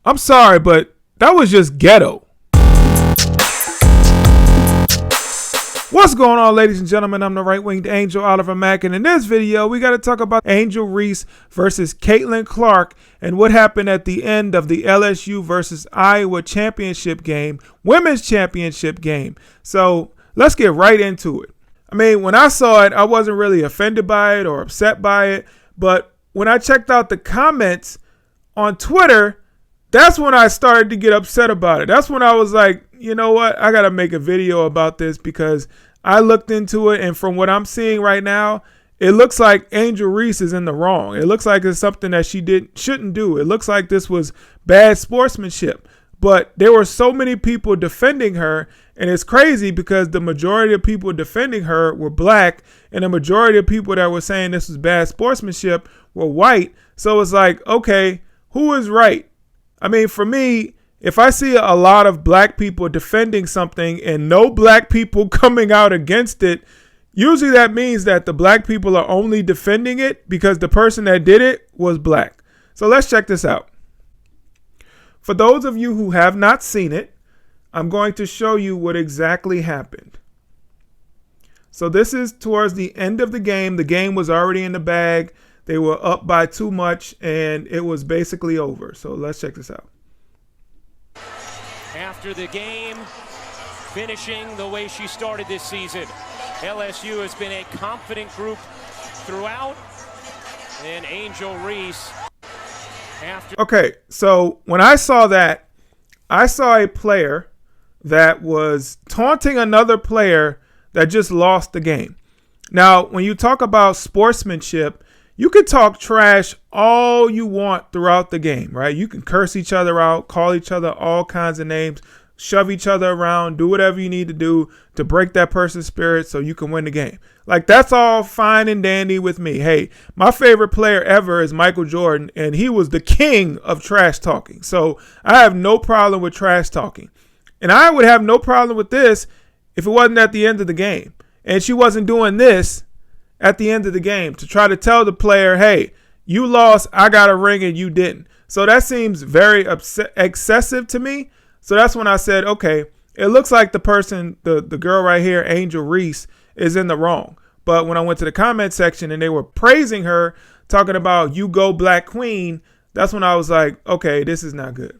I'm sorry, but that was just ghetto. What's going on, ladies and gentlemen? I'm the right-winged angel, Oliver Mack, and in this video, we got to talk about Angel Reese versus Caitlin Clark and what happened at the end of the LSU versus Iowa championship game, women's championship game. So let's get right into it. I mean, when I saw it, I wasn't really offended by it or upset by it, but when I checked out the comments on Twitter, that's when I started to get upset about it. That's when I was like, you know what? I got to make a video about this because I looked into it, and from what I'm seeing right now, it looks like Angel Reese is in the wrong. It looks like it's something that she shouldn't do. It looks like this was bad sportsmanship. But there were so many people defending her, and it's crazy because the majority of people defending her were black, and the majority of people that were saying this was bad sportsmanship were white. So it's like, okay, who is right? I mean, for me, if I see a lot of black people defending something and no black people coming out against it, usually that means that the black people are only defending it because the person that did it was black. So let's check this out. For those of you who have not seen it, I'm going to show you what exactly happened. So this is towards the end of the game. The game was already in the bag. They were up by too much, and it was basically over. So let's check this out. After the game, finishing the way she started this season, LSU has been a confident group throughout, and Angel Reese. Okay, so when I saw that, I saw a player that was taunting another player that just lost the game. Now, when you talk about sportsmanship, you can talk trash all you want throughout the game, right? You can curse each other out, call each other all kinds of names, shove each other around, do whatever you need to do to break that person's spirit so you can win the game. Like, that's all fine and dandy with me. Hey, my favorite player ever is Michael Jordan, and he was the king of trash talking. So I have no problem with trash talking. And I would have no problem with this if it wasn't at the end of the game. And she wasn't doing this at the end of the game to try to tell the player, hey, you lost, I got a ring and you didn't. So that seems very excessive to me. So that's when I said, okay, it looks like the person, the girl right here, Angel Reese, is in the wrong. But when I went to the comment section and they were praising her, talking about you go black queen, that's when I was like, okay, this is not good.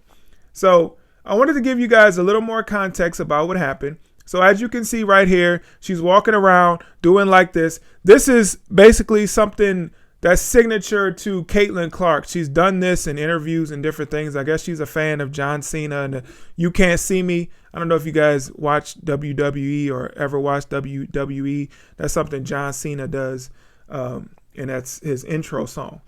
So I wanted to give you guys a little more context about what happened. So as you can see right here, she's walking around doing like this. This is basically something that's signature to Caitlin Clark. She's done this in interviews and different things. I guess she's a fan of John Cena and You Can't See Me. I don't know if you guys watch WWE or ever watch WWE. That's something John Cena does, and that's his intro song.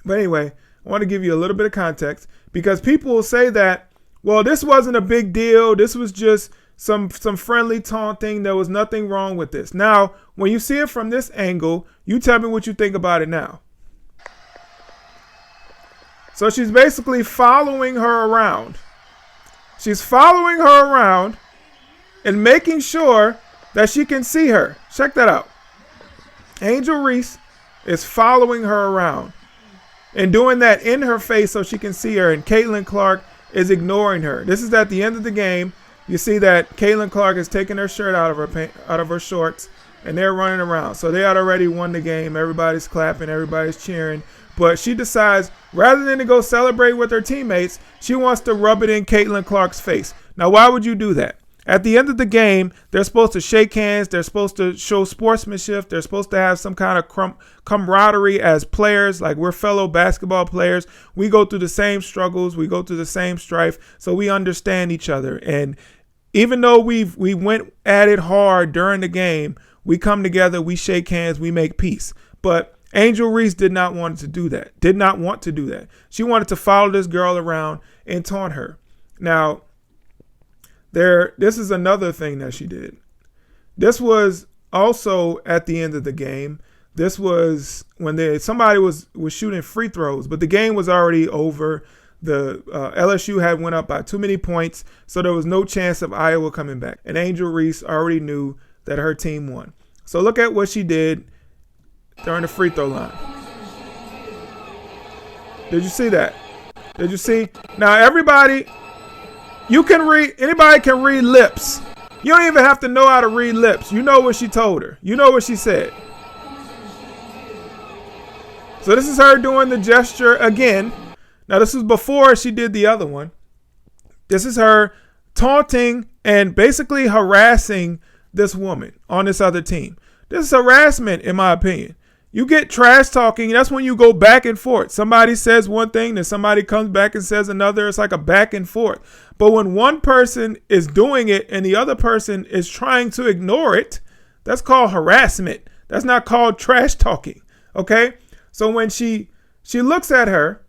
But anyway, I want to give you a little bit of context because people will say that, well, this wasn't a big deal. This was just some friendly taunting. There was nothing wrong with this. Now, when you see it from this angle, you tell me what you think about it now. So she's basically following her around. She's following her around and making sure that she can see her. Check that out. Angel Reese is following her around and doing that in her face so she can see her, and Caitlin Clark is ignoring her. This is at the end of the game. You see that Caitlin Clark is taking her shirt out of her shorts, and they're running around. So they had already won the game. Everybody's clapping. Everybody's cheering. But she decides, rather than to go celebrate with her teammates, she wants to rub it in Caitlin Clark's face. Now, why would you do that? At the end of the game, they're supposed to shake hands. They're supposed to show sportsmanship. They're supposed to have some kind of camaraderie as players. Like, we're fellow basketball players. We go through the same struggles. We go through the same strife. So we understand each other. And even though we went at it hard during the game, we come together, we shake hands, we make peace. But Angel Reese did not want to do that. Did not want to do that. She wanted to follow this girl around and taunt her. Now, this is another thing that she did. This was also at the end of the game. This was when somebody was shooting free throws, but the game was already over. The LSU had went up by too many points, so there was no chance of Iowa coming back. And Angel Reese already knew that her team won. So look at what she did during the free throw line. Did you see that? Did you see? Now everybody, anybody can read lips. You don't even have to know how to read lips. You know what she told her. You know what she said. So this is her doing the gesture again. Now this was before she did the other one. This is her taunting and basically harassing this woman on this other team. This is harassment, in my opinion. You get trash talking. That's when you go back and forth. Somebody says one thing, then somebody comes back and says another. It's like a back and forth. But when one person is doing it and the other person is trying to ignore it, that's called harassment. That's not called trash talking. Okay? So when she looks at her,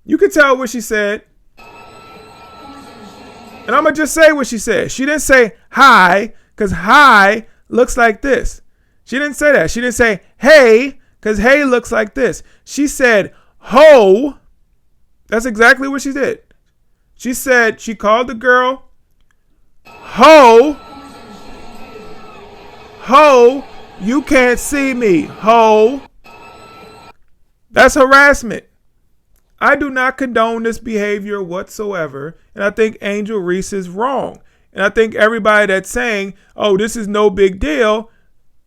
you can tell what she said. And I'm going to just say what she said. She didn't say hi, because hi looks like this. She didn't say that. She didn't say hey, because hey looks like this. She said ho. That's exactly what she did. She said, she called the girl ho. Ho, you can't see me. Ho. That's harassment. I do not condone this behavior whatsoever. And I think Angel Reese is wrong. And I think everybody that's saying, oh, this is no big deal,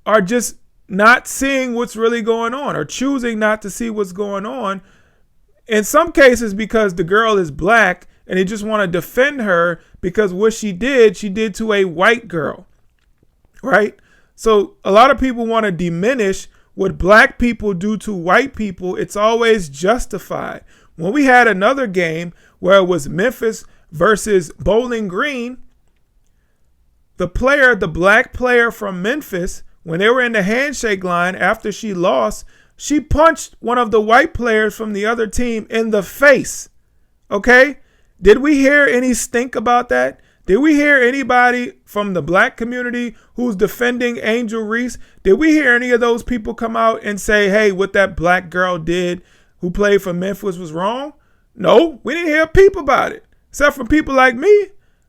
are just not seeing what's really going on or choosing not to see what's going on. In some cases, because the girl is black and they just want to defend her because what she did to a white girl. Right? So a lot of people want to diminish what black people do to white people. It's always justified. When we had another game where it was Memphis versus Bowling Green, the black player from Memphis, when they were in the handshake line after she lost, she punched one of the white players from the other team in the face. Okay? Did we hear any stink about that? Did we hear anybody from the black community who's defending Angel Reese? Did we hear any of those people come out and say, hey, what that black girl did who played for Memphis was wrong? No, we didn't hear a peep about it. Except for people like me.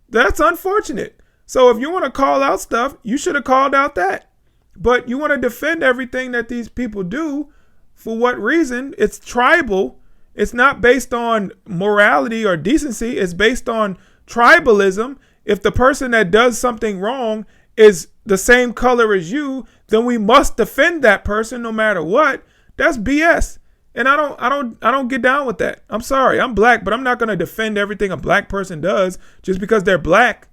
That's unfortunate. So if you want to call out stuff, you should have called out that. But you want to defend everything that these people do. For what reason? It's tribal. It's not based on morality or decency. It's based on tribalism. If the person that does something wrong is the same color as you, then we must defend that person no matter what. That's BS. And I don't get down with that. I'm sorry. I'm black, but I'm not going to defend everything a black person does just because they're black.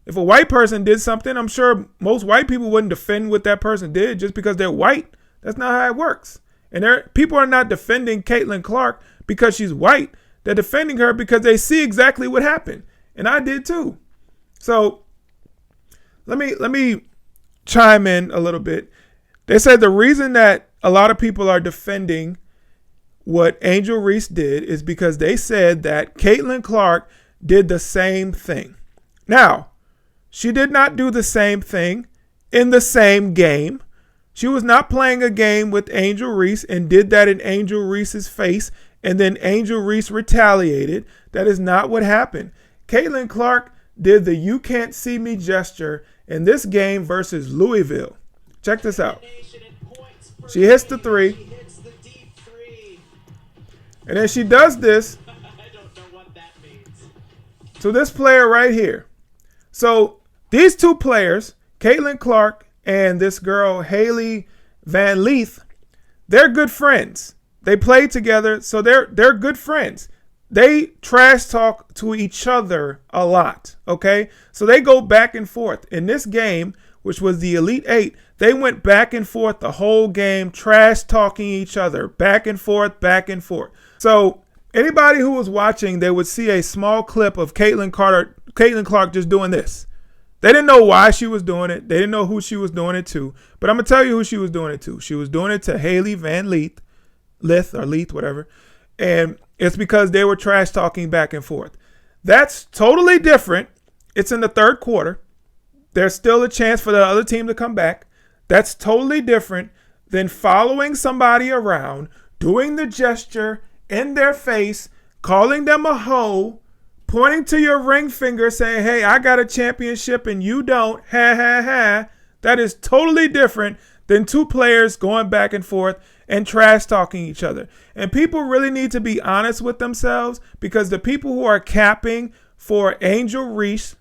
If a white person did something, I'm sure most white people wouldn't defend what that person did just because they're white. That's not how it works. And people are not defending Caitlin Clark because she's white. They're defending her because they see exactly what happened. And I did too. So let me chime in a little bit. They said the reason that a lot of people are defending what Angel Reese did is because they said that Caitlin Clark did the same thing. Now, she did not do the same thing in the same game. She was not playing a game with Angel Reese and did that in Angel Reese's face, and then Angel Reese retaliated. That is not what happened. Caitlin Clark did the you can't see me gesture in this game versus Louisville. Check this out. She hits the three. And then she does this to this player right here. So these two players, Caitlin Clark and this girl, Haley Van Leith, they're good friends. They play together, so they're good friends. They trash talk to each other a lot, okay? So they go back and forth. In this game, which was the Elite Eight, they went back and forth the whole game, trash talking each other, back and forth, back and forth. So anybody who was watching, they would see a small clip of Caitlin Clark just doing this. They didn't know why she was doing it. They didn't know who she was doing it to. But I'm going to tell you who she was doing it to. She was doing it to Haley Van Leith, whatever. And it's because they were trash talking back and forth. That's totally different. It's in the third quarter. There's still a chance for the other team to come back. That's totally different than following somebody around, doing the gesture in their face, calling them a hoe, pointing to your ring finger saying, hey, I got a championship and you don't. Ha, ha, ha. That is totally different than two players going back and forth and trash talking each other. And people really need to be honest with themselves, because the people who are capping for Angel Reese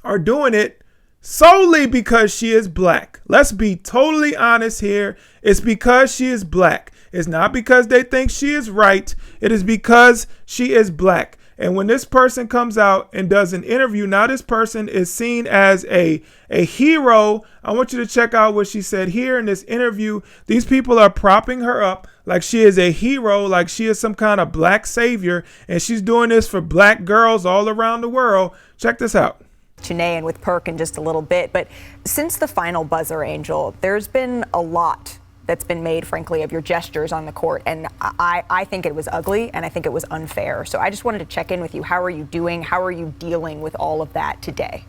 are doing it solely because she is black. Let's be totally honest here. It's because she is black. It's not because they think she is right. It is because she is black. And when this person comes out and does an interview, now this person is seen as a hero. I want you to check out what she said here in this interview. These people are propping her up like she is a hero, like she is some kind of black savior. And she's doing this for black girls all around the world. Check this out. Janae and with Perk in just a little bit. But since the final buzzer, Angel, there's been a lot that's been made, frankly, of your gestures on the court. And I think it was ugly, and I think it was unfair. So I just wanted to check in with you. How are you doing? How are you dealing with all of that today?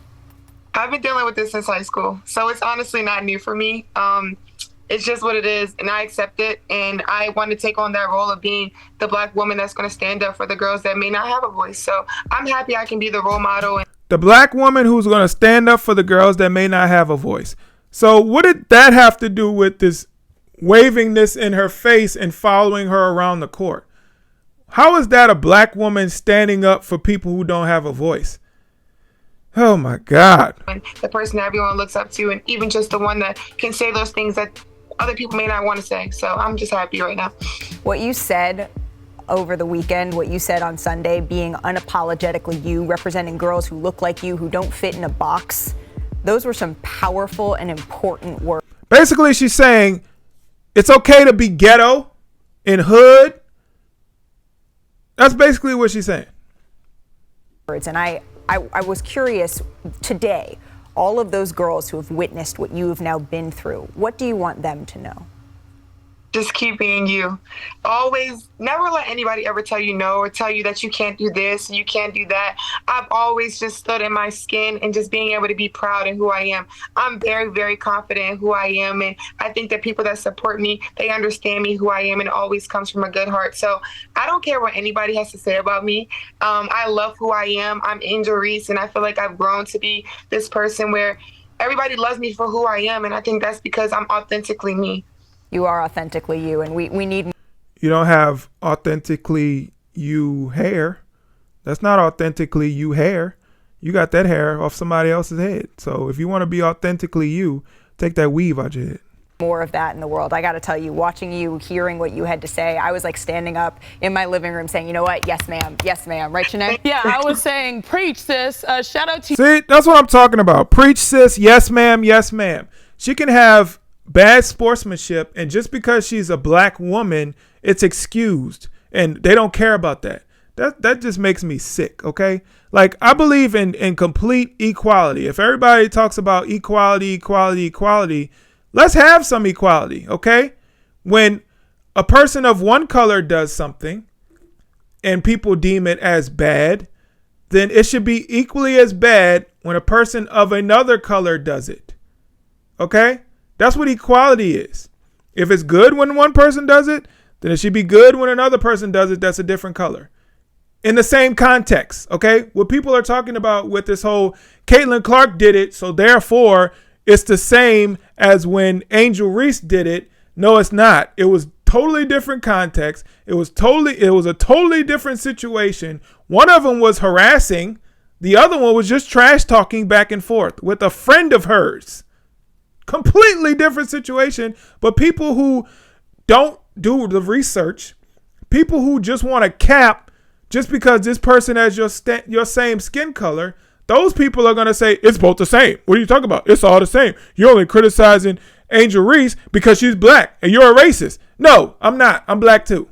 I've been dealing with this since high school, so it's honestly not new for me. It's just what it is, and I accept it. And I want to take on that role of being the black woman that's going to stand up for the girls that may not have a voice. So I'm happy I can be the role model. The black woman who's going to stand up for the girls that may not have a voice. So what did that have to do with this waving this in her face and following her around the court? How is that a black woman standing up for people who don't have a voice? Oh my God. The person that everyone looks up to, and even just the one that can say those things that other people may not want to say. So I'm just happy right now. What you said over the weekend, what you said on Sunday, being unapologetically you, representing girls who look like you, who don't fit in a box, those were some powerful and important words. Basically, she's saying it's okay to be ghetto and hood. That's basically what she's saying. And I was curious today, all of those girls who have witnessed what you have now been through, what do you want them to know? Just keep being you. Always, never let anybody ever tell you no or tell you that you can't do this and you can't do that. I've always just stood in my skin and just being able to be proud in who I am. I'm very, very confident in who I am. And I think that people that support me, they understand me, who I am, and it always comes from a good heart. So I don't care what anybody has to say about me. I love who I am. I'm Angel Reese, and I feel like I've grown to be this person where everybody loves me for who I am. And I think that's because I'm authentically me. You are authentically you, and we need. You don't have authentically you hair. That's not authentically you hair. You got that hair off somebody else's head. So if you want to be authentically you, take that weave out your head. More of that in the world. I got to tell you, watching you, hearing what you had to say, I was like standing up in my living room saying, you know what? Yes, ma'am. Yes, ma'am. Right, Janae? Yeah, I was saying, preach, sis. Shout out to you. See, that's what I'm talking about. Preach, sis. Yes, ma'am. Yes, ma'am. She can have bad sportsmanship, and just because she's a black woman, it's excused, and they don't care about that. That just makes me sick. Okay, like I believe in complete equality. If everybody talks about equality, let's have some equality. Okay, when a person of one color does something and people deem it as bad, then it should be equally as bad when a person of another color does it. Okay? That's what equality is. If it's good when one person does it, then it should be good when another person does it that's a different color. In the same context, okay? What people are talking about with this whole Caitlin Clark did it, so therefore it's the same as when Angel Reese did it. No, it's not. It was totally different context. It was a totally different situation. One of them was harassing. The other one was just trash talking back and forth with a friend of hers. Completely different situation. But people who don't do the research, people who just want to cap just because this person has your same skin color, those people are going to say, it's both the same. What are you talking about? It's all the same. You're only criticizing Angel Reese because she's black and you're a racist. No, I'm not. I'm black too.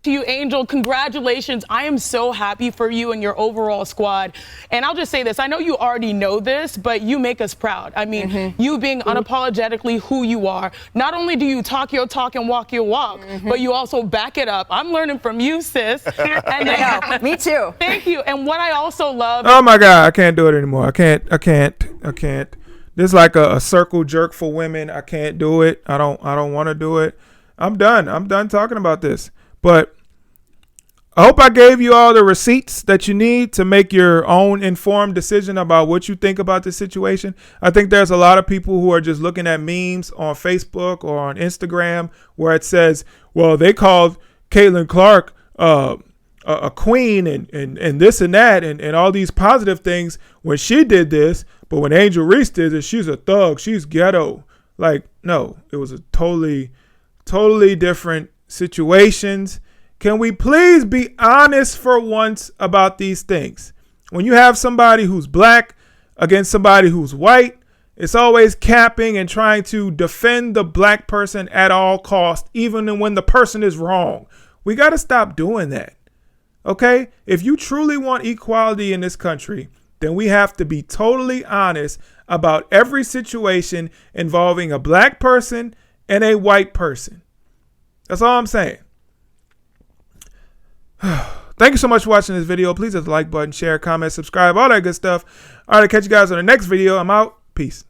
To you, Angel, congratulations. I am so happy for you and your overall squad. And I'll just say this. I know you already know this, but you make us proud. I mean, you being unapologetically who you are. Not only do you talk your talk and walk your walk, but you also back it up. I'm learning from you, sis. And Yeah, me too. Thank you. And what I also love. Oh my God, I can't do it anymore. I can't. This is like a circle jerk for women. I can't do it. I don't want to do it. I'm done. I'm done talking about this. But I hope I gave you all the receipts that you need to make your own informed decision about what you think about this situation. I think there's a lot of people who are just looking at memes on Facebook or on Instagram where it says, well, they called Caitlin Clark a queen and this and that and all these positive things when she did this. But when Angel Reese did this, she's a thug. She's ghetto. Like, no, it was a totally different situations. Can we please be honest for once about these things? When you have somebody who's black against somebody who's white, it's always capping and trying to defend the black person at all costs, even when the person is wrong. We got to stop doing that. Okay? If you truly want equality in this country, then we have to be totally honest about every situation involving a black person and a white person. That's all I'm saying. Thank you so much for watching this video. Please hit the like button, share, comment, subscribe, all that good stuff. All right, I'll catch you guys on the next video. I'm out. Peace.